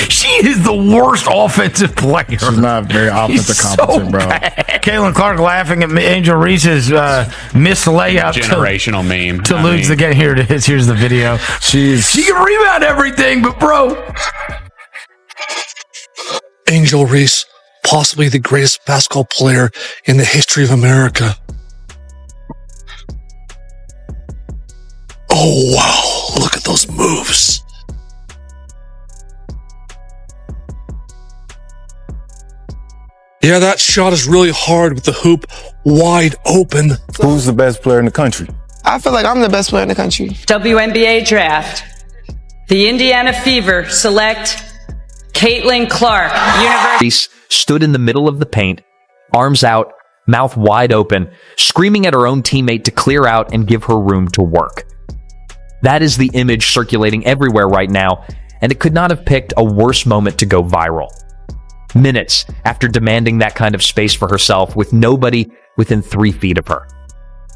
She is the worst offensive player. She's not very offensive competent, bro. Caitlin Clark laughing at Angel Reese's missed layup. Generational meme. To lose the game. Here it is. Here's the video. She can rebound everything, but bro. Angel Reese, possibly the greatest basketball player in the history of America. Oh, wow. Look at those moves. Yeah, that shot is really hard with the hoop wide open. Who's the best player in the country? I feel like I'm the best player in the country. WNBA draft. The Indiana Fever select Caitlin Clark. Reese stood in the middle of the paint, arms out, mouth wide open, screaming at her own teammate to clear out and give her room to work. That is the image circulating everywhere right now, and it could not have picked a worse moment to go viral. Minutes after demanding that kind of space for herself with nobody within 3 feet of her.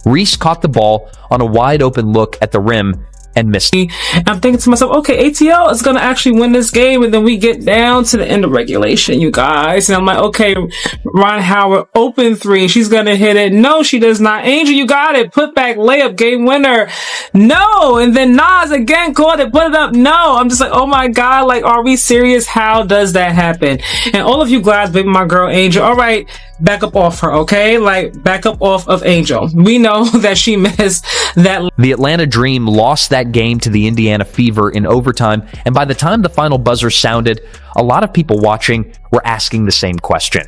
Reese caught the ball on a wide open look at the rim and missed. I'm thinking to myself, okay, ATL is going to actually win this game, and then we get down to the end of regulation, you guys. And I'm like, okay, Ron Howard, open three. She's going to hit it. No, she does not. Angel, you got it. Put back layup, game winner. No. And then Nas again caught it, put it up. No. I'm just like, oh my God, like, are we serious? How does that happen? And all of you guys, baby, my girl, Angel, all right, back up off her, okay? Like, back up off of Angel. We know that she missed that. The Atlanta Dream lost that game to the Indiana Fever in overtime, and by the time the final buzzer sounded, a lot of people watching were asking the same question.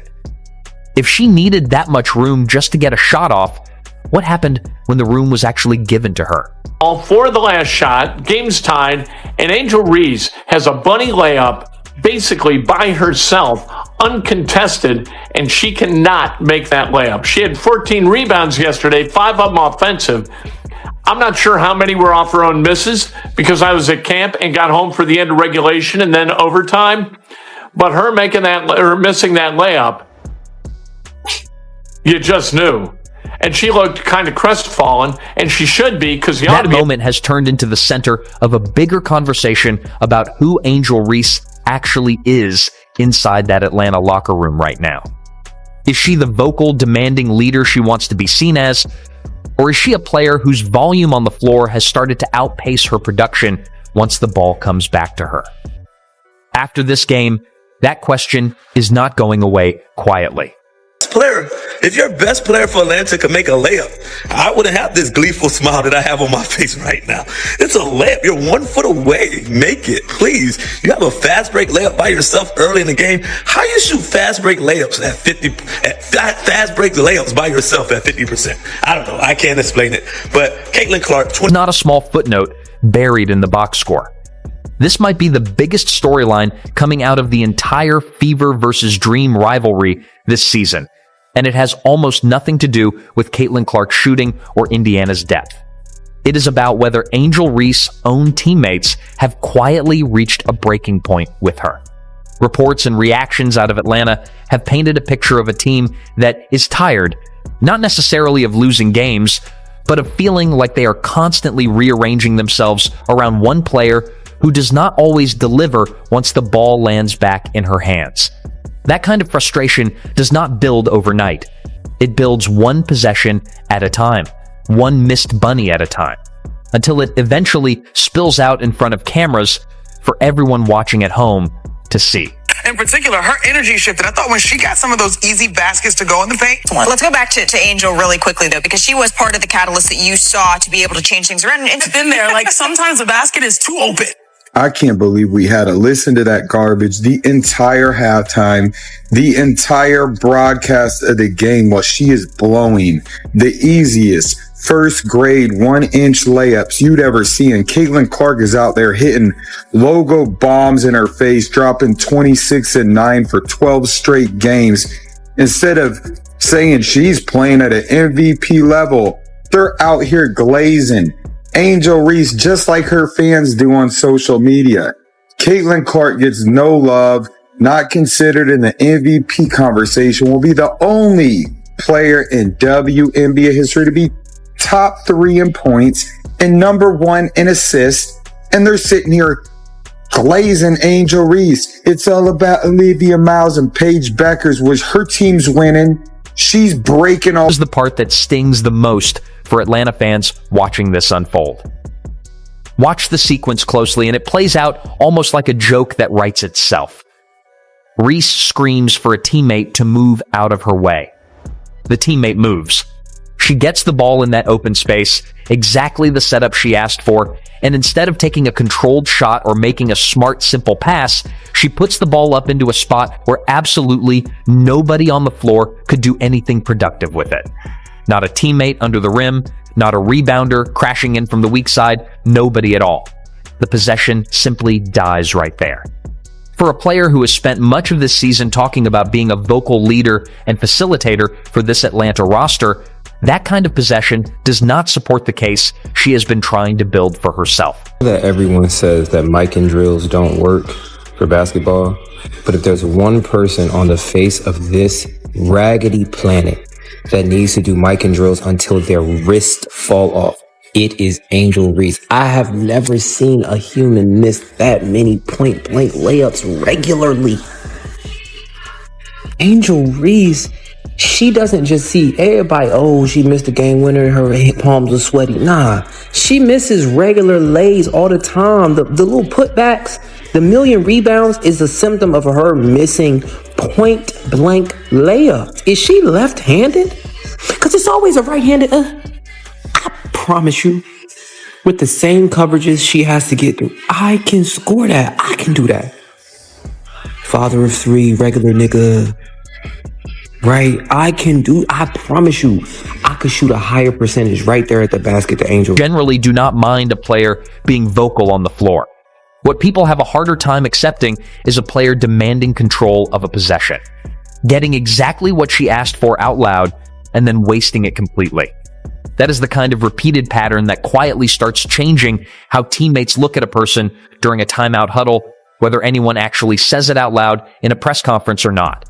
If she needed that much room just to get a shot off, what happened when the room was actually given to her? All for the last shot, game's tied, and Angel Reese has a bunny layup basically by herself, uncontested, and she cannot make that layup. She had 14 rebounds yesterday, 5 of them offensive. I'm not sure how many were off her own misses because I was at camp and got home for the end of regulation and then overtime. But her making that or missing that layup, you just knew. And she looked kind of crestfallen, and she should be because that moment has turned into the center of a bigger conversation about who Angel Reese actually is inside that Atlanta locker room right now. Is she the vocal, demanding leader she wants to be seen as? Or is she a player whose volume on the floor has started to outpace her production once the ball comes back to her? After this game, that question is not going away quietly. Player, if your best player for Atlanta could make a layup, I wouldn't have this gleeful smile that I have on my face right now. It's a layup. You're 1 foot away. Make it, please. You have a fast break layup by yourself early in the game. How you shoot fast break layups at 50? Fast break layups by yourself at 50%. I don't know. I can't explain it. But Caitlin Clark, not a small footnote buried in the box score. This might be the biggest storyline coming out of the entire Fever versus Dream rivalry this season, and it has almost nothing to do with Caitlin Clark's shooting or Indiana's depth. It is about whether Angel Reese's own teammates have quietly reached a breaking point with her. Reports and reactions out of Atlanta have painted a picture of a team that is tired, not necessarily of losing games, but of feeling like they are constantly rearranging themselves around one player who does not always deliver once the ball lands back in her hands. That kind of frustration does not build overnight. It builds one possession at a time, one missed bunny at a time, until it eventually spills out in front of cameras for everyone watching at home to see. In particular, her energy shifted. I thought when she got some of those easy baskets to go in the paint. Let's go back to Angel really quickly, though, because she was part of the catalyst that you saw to be able to change things around. And it's been there. Like, sometimes the basket is too open. I can't believe we had to listen to that garbage the entire halftime, the entire broadcast of the game while she is blowing the easiest first grade 1-inch layups you'd ever see. And Caitlin Clark is out there hitting logo bombs in her face, dropping 26 and 9 for 12 straight games. Instead of saying she's playing at an MVP level, they're out here glazing Angel Reese just like her fans do on social media. Caitlin Clark gets no love, not considered in the MVP conversation, will be the only player in WNBA history to be top 3 in points and number 1 in assists. And they're sitting here glazing Angel Reese. It's all about Olivia Miles and Paige Beckers, which her team's winning. She's breaking all. This is the part that stings the most for Atlanta fans watching this unfold. Watch the sequence closely, and it plays out almost like a joke that writes itself. Reese screams for a teammate to move out of her way. The teammate moves. She gets the ball in that open space, exactly the setup she asked for, and instead of taking a controlled shot or making a smart, simple pass, she puts the ball up into a spot where absolutely nobody on the floor could do anything productive with it. Not a teammate under the rim, not a rebounder crashing in from the weak side, nobody at all. The possession simply dies right there. For a player who has spent much of this season talking about being a vocal leader and facilitator for this Atlanta roster, that kind of possession does not support the case she has been trying to build for herself. That everyone says that mic and drills don't work for basketball, but if there's one person on the face of this raggedy planet that needs to do mic and drills until their wrists fall off, it is Angel Reese. I have never seen a human miss that many point-blank layups regularly. Angel Reese, she doesn't just see everybody, oh, she missed a game winner, her palms are sweaty. Nah, she misses regular lays all the time. The little putbacks, the million rebounds is a symptom of her missing point-blank layups. Is she left-handed? Because it's always a right-handed, I promise you, with the same coverages she has to get through, I can score that. I can do that. Father of three, regular nigga. Right? I promise you, I could shoot a higher percentage right there at the basket to Angel. Generally do not mind a player being vocal on the floor. What people have a harder time accepting is a player demanding control of a possession, getting exactly what she asked for out loud, and then wasting it completely. That is the kind of repeated pattern that quietly starts changing how teammates look at a person during a timeout huddle, whether anyone actually says it out loud in a press conference or not.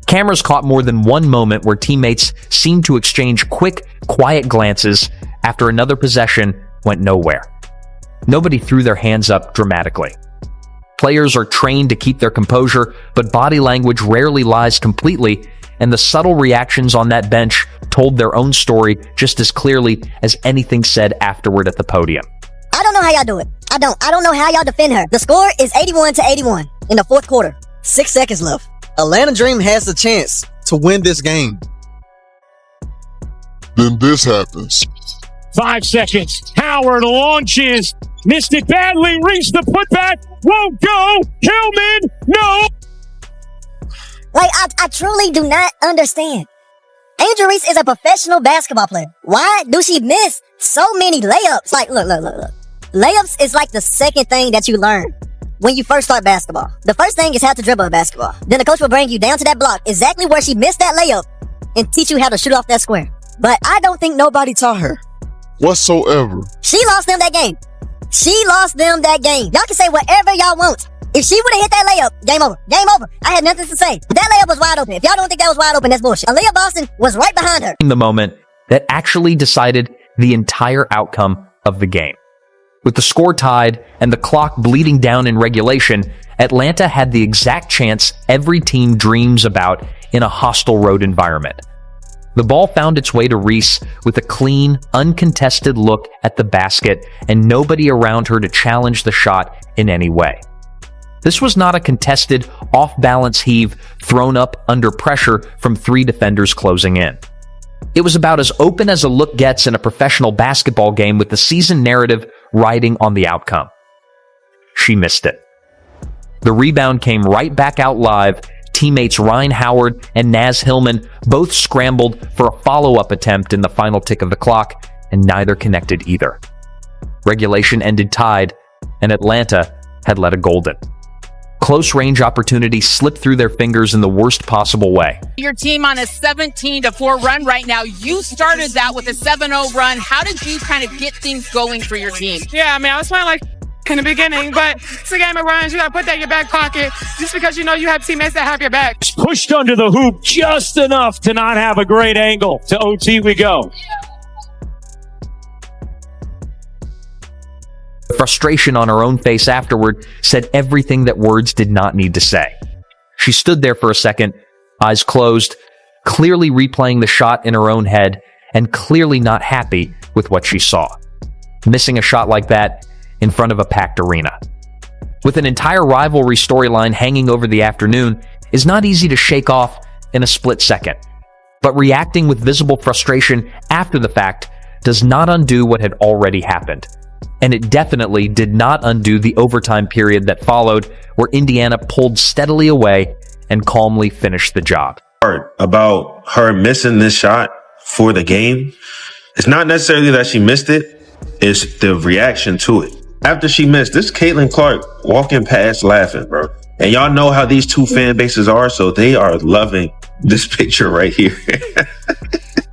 Cameras caught more than one moment where teammates seemed to exchange quick, quiet glances after another possession went nowhere. Nobody threw their hands up dramatically. Players are trained to keep their composure, but body language rarely lies completely, and the subtle reactions on that bench told their own story just as clearly as anything said afterward at the podium. I don't know how y'all do it. I don't know how y'all defend her. The score is 81-81 in the fourth quarter. 6 seconds left. Atlanta Dream has the chance to win this game. Then this happens. 5 seconds. Howard launches. Missed it badly. Reese the putback. Won't go. Hillman. No. Like, I truly do not understand. Angel Reese is a professional basketball player. Why do she miss so many layups? Like, look. Layups is like the second thing that you learn when you first start basketball. The first thing is how to dribble a basketball. Then the coach will bring you down to that block, exactly where she missed that layup, and teach you how to shoot off that square. But I don't think nobody taught her whatsoever. She lost them that game. Y'all can say whatever y'all want. If she would have hit that layup, game over. Game over. I had nothing to say. That layup was wide open. If y'all don't think that was wide open, that's bullshit. Aaliyah Boston was right behind her. The moment that actually decided the entire outcome of the game. With the score tied and the clock bleeding down in regulation, Atlanta had the exact chance every team dreams about in a hostile road environment. The ball found its way to Reese with a clean, uncontested look at the basket and nobody around her to challenge the shot in any way. This was not a contested, off-balance heave thrown up under pressure from three defenders closing in. It was about as open as a look gets in a professional basketball game with the season narrative riding on the outcome. She missed it. The rebound came right back out live. Teammates Ryan Howard and Naz Hillman both scrambled for a follow-up attempt in the final tick of the clock, and neither connected either. Regulation ended tied, and Atlanta had led a golden. Close-range opportunity slipped through their fingers in the worst possible way. Your team on a 17-4 run right now. You started that with a 7-0 run. How did you kind of get things going for your team? Yeah, I mean, I was playing like in the beginning, but it's a game of runs. You got to put that in your back pocket just because you know you have teammates that have your back. Pushed under the hoop just enough to not have a great angle. To OT we go. frustration on her own face afterward said everything that words did not need to say. She stood there for a second, eyes closed, clearly replaying the shot in her own head and clearly not happy with what she saw. Missing a shot like that in front of a packed arena. With an entire rivalry storyline hanging over the afternoon is not easy to shake off in a split second. But reacting with visible frustration after the fact does not undo what had already happened. And it definitely did not undo the overtime period that followed, where Indiana pulled steadily away and calmly finished the job. About her missing this shot for the game, it's not necessarily that she missed it, it's the reaction to it. After she missed, this Caitlin Clark walking past laughing, bro. And y'all know how these two fan bases are, so they are loving this picture right here.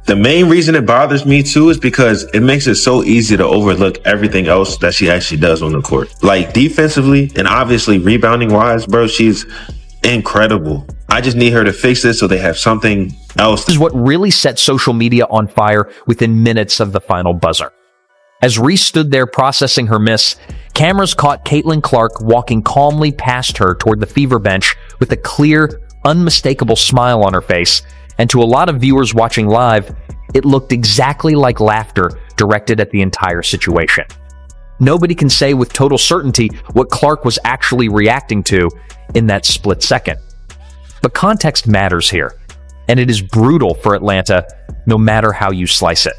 The main reason it bothers me too is because it makes it so easy to overlook everything else that she actually does on the court. Like defensively and obviously rebounding wise, bro, she's incredible. I just need her to fix this so they have something else. This is what really set social media on fire within minutes of the final buzzer. As Reese stood there processing her miss, cameras caught Caitlin Clark walking calmly past her toward the Fever bench with a clear, unmistakable smile on her face, and to a lot of viewers watching live, it looked exactly like laughter directed at the entire situation. Nobody can say with total certainty what Clark was actually reacting to in that split second. But context matters here, and it is brutal for Atlanta, no matter how you slice it.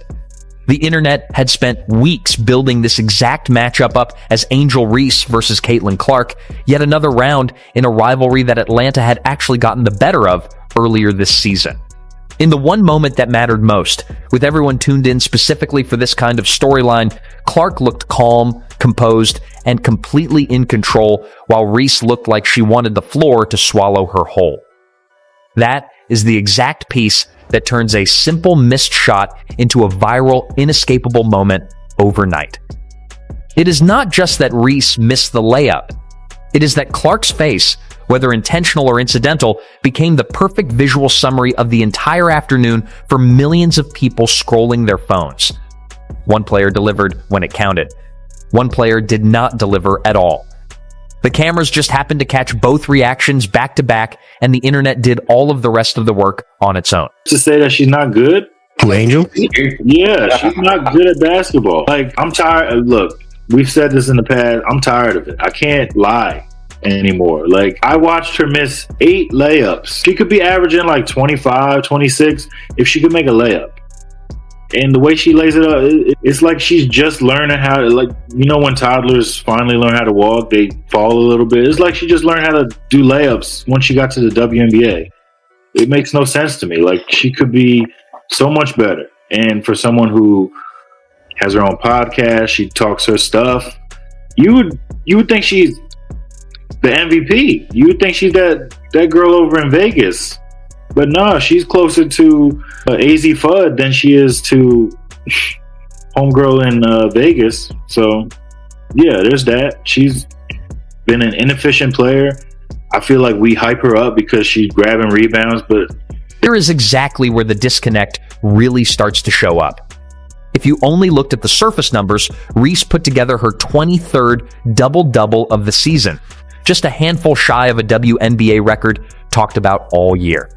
The internet had spent weeks building this exact matchup up as Angel Reese versus Caitlin Clark, yet another round in a rivalry that Atlanta had actually gotten the better of earlier this season. In the one moment that mattered most, with everyone tuned in specifically for this kind of storyline, Clark looked calm, composed, and completely in control, while Reese looked like she wanted the floor to swallow her whole. That is the exact piece that turns a simple missed shot into a viral, inescapable moment overnight. It is not just that Reese missed the layup. It is that Clark's face, whether intentional or incidental, became the perfect visual summary of the entire afternoon for millions of people scrolling their phones. One player delivered when it counted. One player did not deliver at all. The cameras just happened to catch both reactions back to back, and the internet did all of the rest of the work on its own. To say that she's not good? Who, Angel? Yeah, she's not good at basketball. Like, I'm tired. Look, we've said this in the past. I'm tired of it. I can't lie anymore. Like, I watched her miss 8 layups. She could be averaging like 25, 26 if she could make a layup. And the way she lays it up, it's like she's just learning how to, like, you know, when toddlers finally learn how to walk, they fall a little bit. It's like she just learned how to do layups once she got to the WNBA. It makes no sense to me. Like, she could be so much better. And for someone who has her own podcast, she talks her stuff, you would think she's the MVP. You would think she's that girl over in Vegas. But no, she's closer to AZ Fudd than she is to homegirl in Vegas. So, yeah, there's that. She's been an inefficient player. I feel like we hype her up because she's grabbing rebounds, but here is exactly where the disconnect really starts to show up. If you only looked at the surface numbers, Reese put together her 23rd double-double of the season, just a handful shy of a WNBA record talked about all year.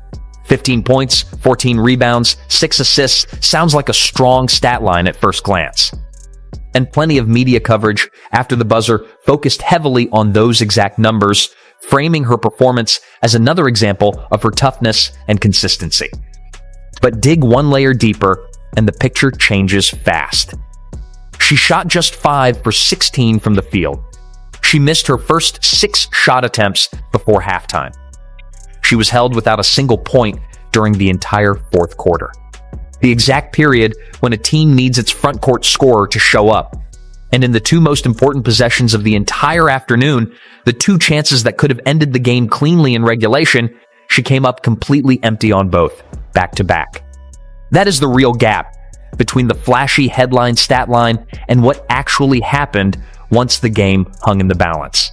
15 points, 14 rebounds, 6 assists sounds like a strong stat line at first glance. And plenty of media coverage after the buzzer focused heavily on those exact numbers, framing her performance as another example of her toughness and consistency. But dig one layer deeper, and the picture changes fast. She shot just 5 for 16 from the field. She missed her first 6 shot attempts before halftime. She was held without a single point during the entire fourth quarter. The exact period when a team needs its front court scorer to show up. And in the 2 most important possessions of the entire afternoon, the 2 chances that could have ended the game cleanly in regulation, she came up completely empty on both, back to back. That is the real gap between the flashy headline stat line and what actually happened once the game hung in the balance.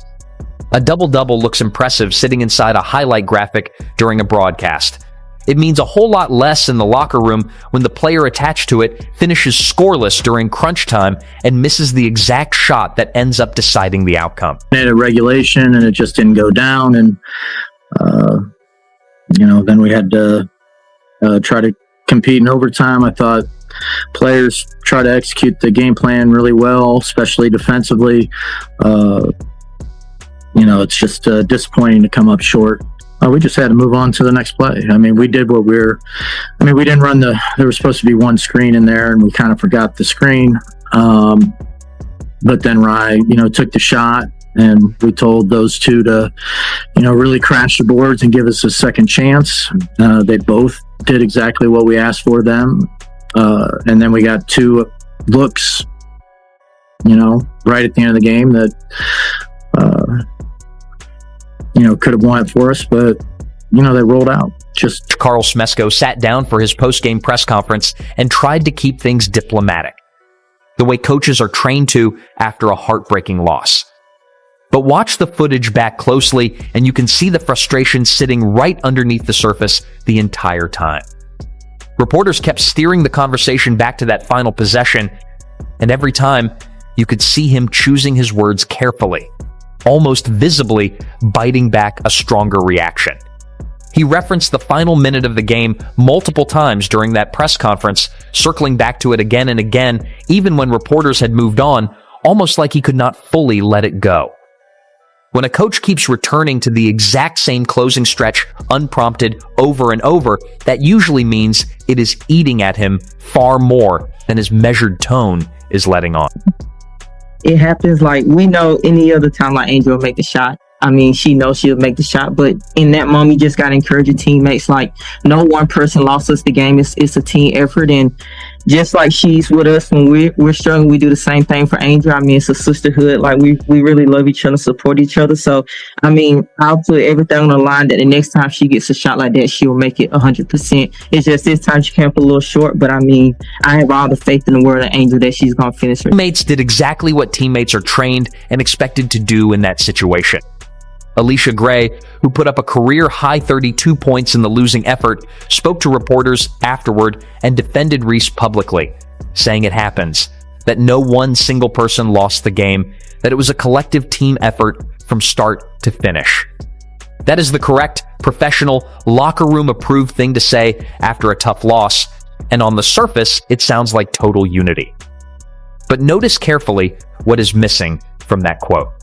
A double-double looks impressive sitting inside a highlight graphic during a broadcast. It means a whole lot less in the locker room when the player attached to it finishes scoreless during crunch time and misses the exact shot that ends up deciding the outcome. At a regulation, and it just didn't go down, and then we had to try to compete in overtime. I thought players try to execute the game plan really well, especially defensively. It's just disappointing to come up short. We just had to move on to the next play. I mean, we did what we didn't run there was supposed to be one screen in there, and we kind of forgot the screen. But then Rye, took the shot, and we told those two to, really crash the boards and give us a second chance. They both did exactly what we asked for them. And then we got two looks, right at the end of the game that, could have won it for us, but, they rolled out. Carl Smesko sat down for his post-game press conference and tried to keep things diplomatic, the way coaches are trained to after a heartbreaking loss. But watch the footage back closely, and you can see the frustration sitting right underneath the surface the entire time. Reporters kept steering the conversation back to that final possession, and every time, you could see him choosing his words carefully, almost visibly biting back a stronger reaction. He referenced the final minute of the game multiple times during that press conference, circling back to it again and again, even when reporters had moved on, almost like he could not fully let it go. When a coach keeps returning to the exact same closing stretch unprompted over and over, that usually means it is eating at him far more than his measured tone is letting on. It happens like we know any other time like Angel will make the shot. I mean, she knows she'll make the shot, but in that moment, you just got to encourage your teammates. Like, no one person lost us the game. It's a team effort. And just like she's with us when we're struggling, we do the same thing for Angel. I mean, it's a sisterhood. Like, we really love each other, support each other. So, I mean, I'll put everything on the line that the next time she gets a shot like that, she will make it 100%. It's just this time she came up a little short, but I mean, I have all the faith in the world of Angel that she's going to finish her. Teammates did exactly what teammates are trained and expected to do in that situation. Alicia Gray, who put up a career-high 32 points in the losing effort, spoke to reporters afterward and defended Reese publicly, saying it happens, that no one single person lost the game, that it was a collective team effort from start to finish. That is the correct, professional, locker room-approved thing to say after a tough loss, and on the surface, it sounds like total unity. But notice carefully what is missing from that quote.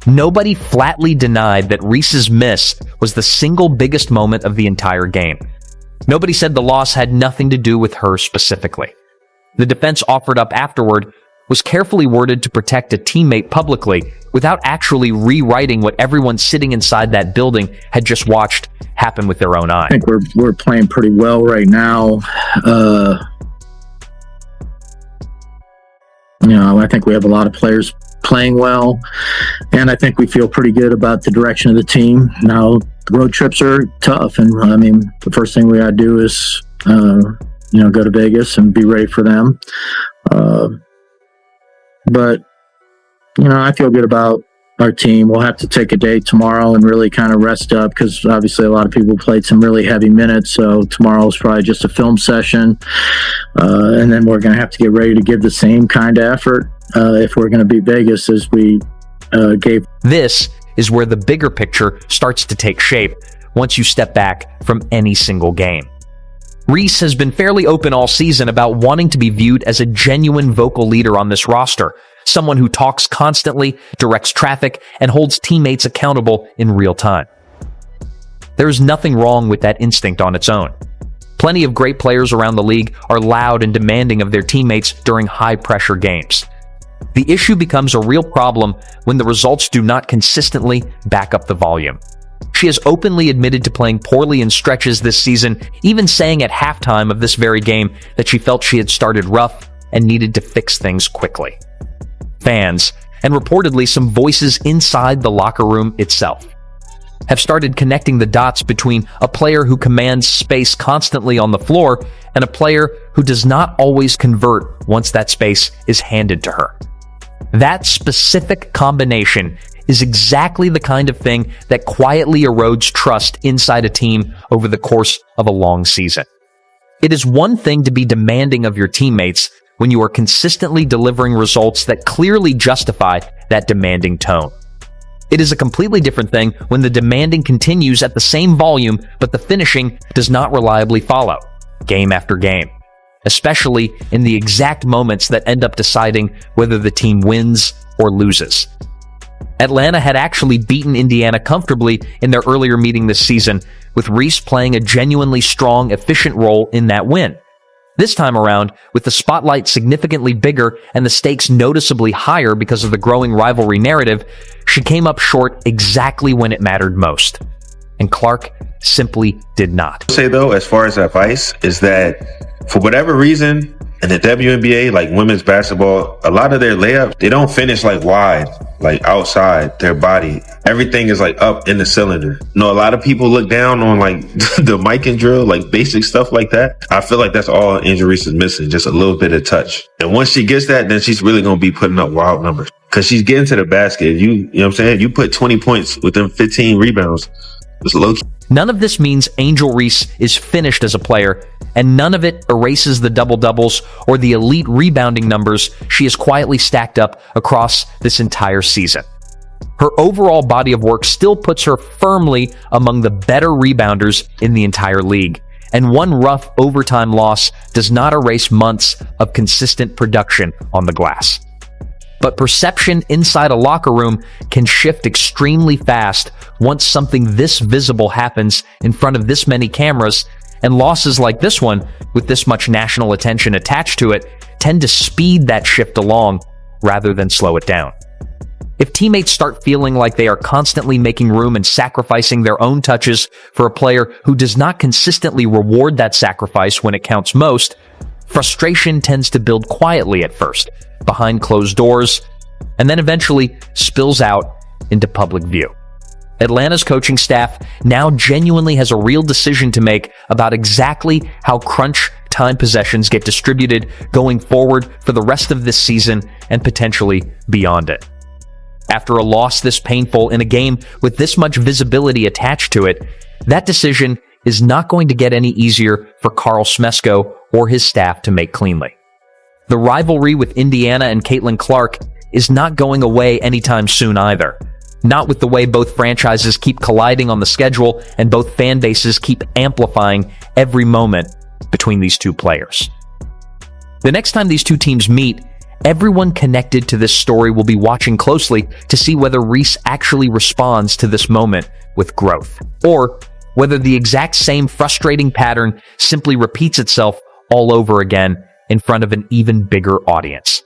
Nobody flatly denied that Reese's miss was the single biggest moment of the entire game. Nobody said the loss had nothing to do with her specifically. The defense offered up afterward was carefully worded to protect a teammate publicly without actually rewriting what everyone sitting inside that building had just watched happen with their own eyes. I think we're playing pretty well right now. I think we have a lot of players playing well, and I think we feel pretty good about the direction of the team. Now, the road trips are tough, and I mean, the first thing we got to do is, go to Vegas and be ready for them. But, I feel good about our team. We'll have to take a day tomorrow and really kind of rest up because obviously a lot of people played some really heavy minutes, so tomorrow's probably just a film session. And then we're going to have to get ready to give the same kind of effort if we're going to beat Vegas as we gave. This is where the bigger picture starts to take shape once you step back from any single game. Reese has been fairly open all season about wanting to be viewed as a genuine vocal leader on this roster, someone who talks constantly, directs traffic, and holds teammates accountable in real time. There is nothing wrong with that instinct on its own. Plenty of great players around the league are loud and demanding of their teammates during high-pressure games. The issue becomes a real problem when the results do not consistently back up the volume. She has openly admitted to playing poorly in stretches this season, even saying at halftime of this very game that she felt she had started rough and needed to fix things quickly. Fans, and reportedly some voices inside the locker room itself, have started connecting the dots between a player who commands space constantly on the floor and a player who does not always convert once that space is handed to her. That specific combination is exactly the kind of thing that quietly erodes trust inside a team over the course of a long season. It is one thing to be demanding of your teammates when you are consistently delivering results that clearly justify that demanding tone. It is a completely different thing when the demanding continues at the same volume, but the finishing does not reliably follow, game after game, especially in the exact moments that end up deciding whether the team wins or loses. Atlanta had actually beaten Indiana comfortably in their earlier meeting this season, with Reese playing a genuinely strong, efficient role in that win. This time around, with the spotlight significantly bigger and the stakes noticeably higher because of the growing rivalry narrative, she came up short exactly when it mattered most. And Clark simply did not. Say though, as far as advice, is that for whatever reason, in the WNBA, like women's basketball, a lot of their layups, they don't finish like wide, like outside their body. Everything is like up in the cylinder. A lot of people look down on like the mic and drill, like basic stuff like that. I feel like that's all Angel Reese is missing, just a little bit of touch. And once she gets that, then she's really going to be putting up wild numbers. Because she's getting to the basket. You know what I'm saying? You put 20 points within 15 rebounds. It's low key. None of this means Angel Reese is finished as a player, and none of it erases the double-doubles or the elite rebounding numbers she has quietly stacked up across this entire season. Her overall body of work still puts her firmly among the better rebounders in the entire league, and one rough overtime loss does not erase months of consistent production on the glass. But perception inside a locker room can shift extremely fast once something this visible happens in front of this many cameras, and losses like this one, with this much national attention attached to it, tend to speed that shift along rather than slow it down. If teammates start feeling like they are constantly making room and sacrificing their own touches for a player who does not consistently reward that sacrifice when it counts most, frustration tends to build quietly at first, behind closed doors, and then eventually spills out into public view. Atlanta's coaching staff now genuinely has a real decision to make about exactly how crunch time possessions get distributed going forward for the rest of this season and potentially beyond it. After a loss this painful in a game with this much visibility attached to it, that decision is not going to get any easier for Carl Smesko or his staff to make cleanly. The rivalry with Indiana and Caitlin Clark is not going away anytime soon either. Not with the way both franchises keep colliding on the schedule and both fan bases keep amplifying every moment between these two players. The next time these two teams meet, everyone connected to this story will be watching closely to see whether Reese actually responds to this moment with growth, or whether the exact same frustrating pattern simply repeats itself all over again in front of an even bigger audience.